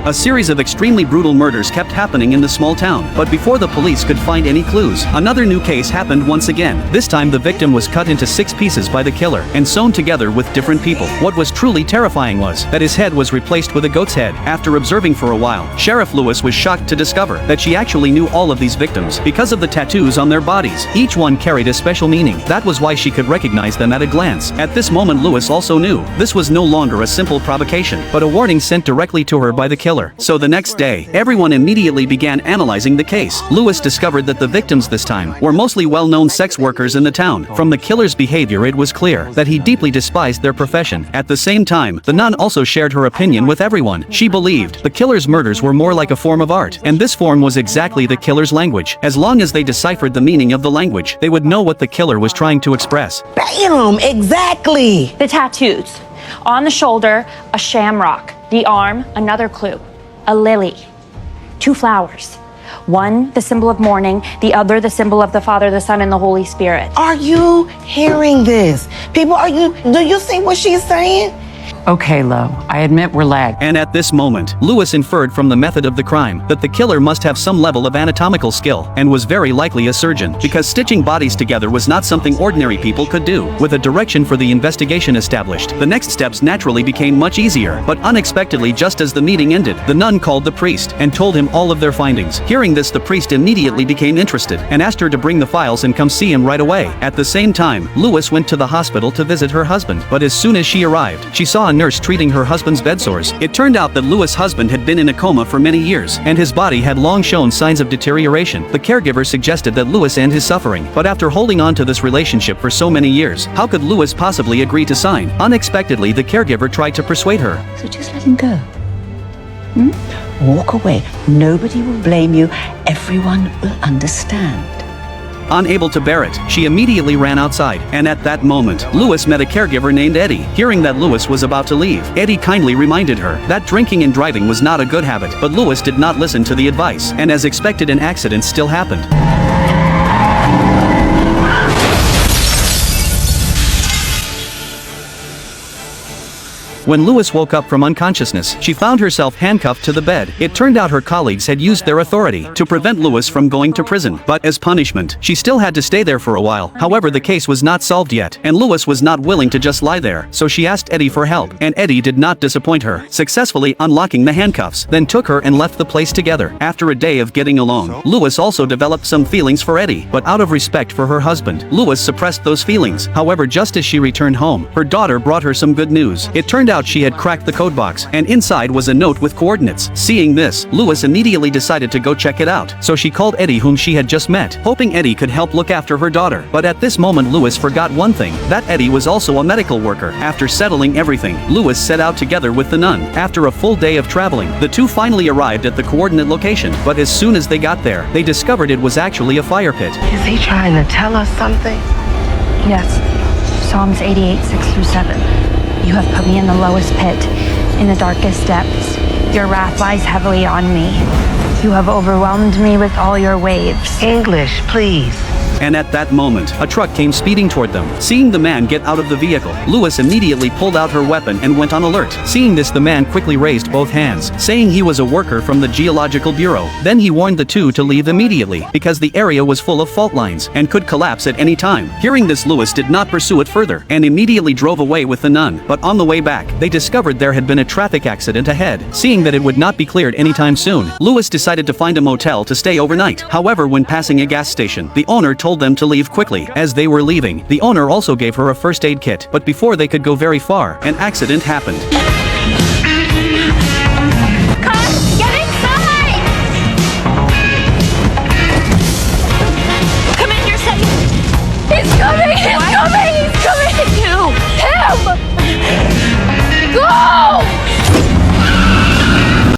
A series of extremely brutal murders kept happening in the small town, but before the police could find any clues, another new case happened once again. This time the victim was cut into 6 pieces by the killer and sewn together with different people. What was truly terrifying was that his head was replaced with a goat's head. After observing for a while, Sheriff Lewis was shocked to discover that she actually knew all of these victims because of the tattoos on their bodies. Each one carried a special meaning. That was why she could recognize them at a glance. At this moment Lewis also knew this was no longer a simple provocation, but a warning sent directly to her by the killer. So the next day, everyone immediately began analyzing the case. Lewis discovered that the victims this time were mostly well-known sex workers in the town. From the killer's behavior it was clear that he deeply despised their profession. At the same time, the nun also shared her opinion with everyone. She believed the killer's murders were more like a form of art, and this form was exactly the killer's language. As long as they deciphered the meaning of the language, they would know what the killer was trying to express. Bam! Exactly! The tattoos. On the shoulder, a shamrock. The arm, another clue. A lily. 2 flowers. One, the symbol of mourning. The other, the symbol of the Father, the Son, and the Holy Spirit. Are you hearing this? People, do you see what she's saying? Okay, Lo, I admit we're lagged. And at this moment, Lewis inferred from the method of the crime that the killer must have some level of anatomical skill and was very likely a surgeon, because stitching bodies together was not something ordinary people could do. With a direction for the investigation established, the next steps naturally became much easier, but unexpectedly, just as the meeting ended, the nun called the priest and told him all of their findings. Hearing this, the priest immediately became interested and asked her to bring the files and come see him right away. At the same time, Lewis went to the hospital to visit her husband, but as soon as she arrived, she saw a nurse treating her husband's bed sores. It turned out that Lewis' husband had been in a coma for many years, and his body had long shown signs of deterioration. The caregiver suggested that Lewis end his suffering, but after holding on to this relationship for so many years, how could Lewis possibly agree to sign? Unexpectedly, the caregiver tried to persuade her. So just let him go. Walk away. Nobody will blame you. Everyone will understand. Unable to bear it, she immediately ran outside, and at that moment, Lewis met a caregiver named Eddie. Hearing that Lewis was about to leave, Eddie kindly reminded her that drinking and driving was not a good habit, but Lewis did not listen to the advice, and as expected, an accident still happened. When Lewis woke up from unconsciousness, she found herself handcuffed to the bed. It turned out her colleagues had used their authority to prevent Lewis from going to prison, but as punishment, she still had to stay there for a while. However, the case was not solved yet, and Lewis was not willing to just lie there, so she asked Eddie for help, and Eddie did not disappoint her, successfully unlocking the handcuffs, then took her and left the place together. After a day of getting along, Lewis also developed some feelings for Eddie, but out of respect for her husband, Lewis suppressed those feelings. However, just as she returned home, her daughter brought her some good news. It turned out she had cracked the code box, and inside was a note with coordinates. Seeing this, Lewis immediately decided to go check it out, so she called Eddie, whom she had just met, hoping Eddie could help look after her daughter. But at this moment Lewis forgot one thing, that Eddie was also a medical worker. After settling everything, Lewis set out together with the nun. After a full day of traveling, the two finally arrived at the coordinate location, but as soon as they got there, they discovered it was actually a fire pit. Is he trying to tell us something? Yes. Psalms 88, 6-7. You have put me in the lowest pit, in the darkest depths. Your wrath lies heavily on me. You have overwhelmed me with all your waves. English, please. And at that moment, a truck came speeding toward them. Seeing the man get out of the vehicle, Lewis immediately pulled out her weapon and went on alert. Seeing this, the man quickly raised both hands, saying he was a worker from the Geological Bureau. Then he warned the two to leave immediately, because the area was full of fault lines and could collapse at any time. Hearing this, Lewis did not pursue it further, and immediately drove away with the nun. But on the way back, they discovered there had been a traffic accident ahead. Seeing that it would not be cleared anytime soon, Lewis decided to find a motel to stay overnight. However, when passing a gas station, the owner told them to leave quickly. As they were leaving, the owner also gave her a first aid kit, but before they could go very far, an accident happened.